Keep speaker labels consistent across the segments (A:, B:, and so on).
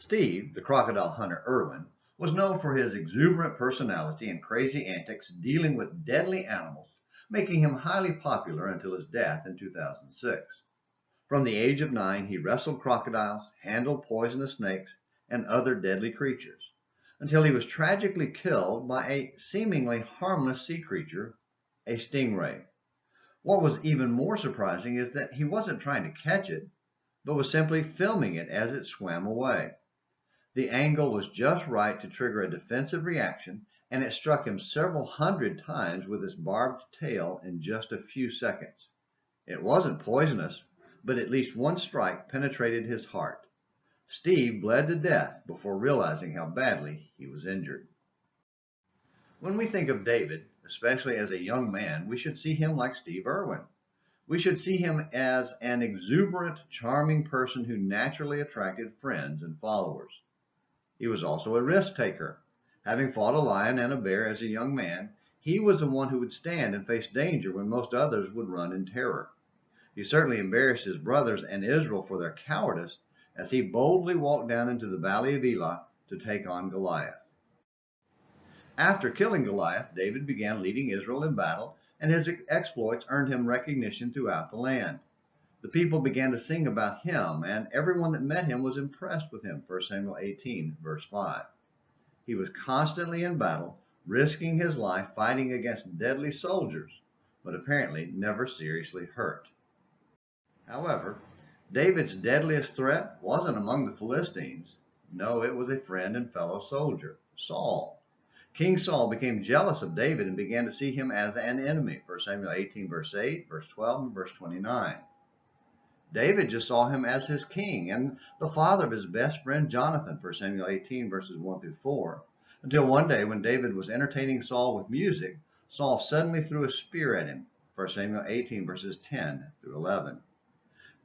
A: Steve, the crocodile hunter Irwin, was known for his exuberant personality and crazy antics dealing with deadly animals, making him highly popular until his death in 2006. From the age of 9, he wrestled crocodiles, handled poisonous snakes, and other deadly creatures, until he was tragically killed by a seemingly harmless sea creature, a stingray. What was even more surprising is that he wasn't trying to catch it, but was simply filming it as it swam away. The angle was just right to trigger a defensive reaction, and it struck him several hundred times with its barbed tail in just a few seconds. It wasn't poisonous, but at least one strike penetrated his heart. Steve bled to death before realizing how badly he was injured. When we think of David, especially as a young man, we should see him like Steve Irwin. We should see him as an exuberant, charming person who naturally attracted friends and followers. He was also a risk taker. Having fought a lion and a bear as a young man, he was the one who would stand and face danger when most others would run in terror. He certainly embarrassed his brothers and Israel for their cowardice as he boldly walked down into the Valley of Elah to take on Goliath. After killing Goliath, David began leading Israel in battle, and his exploits earned him recognition throughout the land. The people began to sing about him, and everyone that met him was impressed with him, 1 Samuel 18, verse 5. He was constantly in battle, risking his life fighting against deadly soldiers, but apparently never seriously hurt. However, David's deadliest threat wasn't among the Philistines. No, it was a friend and fellow soldier, Saul. King Saul became jealous of David and began to see him as an enemy, 1 Samuel 18, verse 8, verse 12, and verse 29. David just saw him as his king and the father of his best friend Jonathan, 1 Samuel 18, verses 1 through 4, until one day when David was entertaining Saul with music, Saul suddenly threw a spear at him, 1 Samuel 18, verses 10 through 11.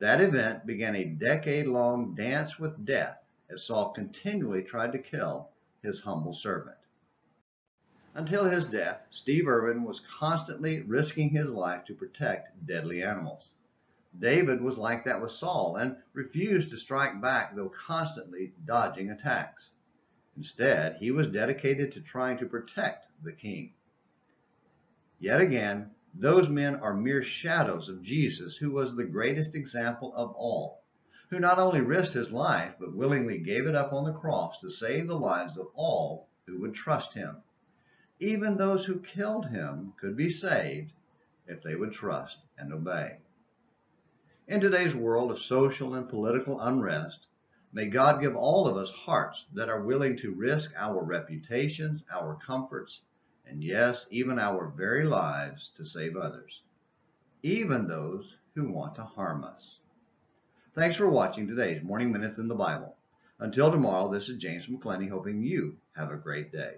A: That event began a decade-long dance with death as Saul continually tried to kill his humble servant. Until his death, Steve Irwin was constantly risking his life to protect deadly animals. David was like that with Saul and refused to strike back, though constantly dodging attacks. Instead, he was dedicated to trying to protect the king. Yet again, those men are mere shadows of Jesus, who was the greatest example of all, who not only risked his life, but willingly gave it up on the cross to save the lives of all who would trust him. Even those who killed him could be saved if they would trust and obey. In today's world of social and political unrest, may God give all of us hearts that are willing to risk our reputations, our comforts, and yes, even our very lives to save others, even those who want to harm us. Thanks for watching today's Morning Minutes in the Bible. Until tomorrow, this is James McClenny hoping you have a great day.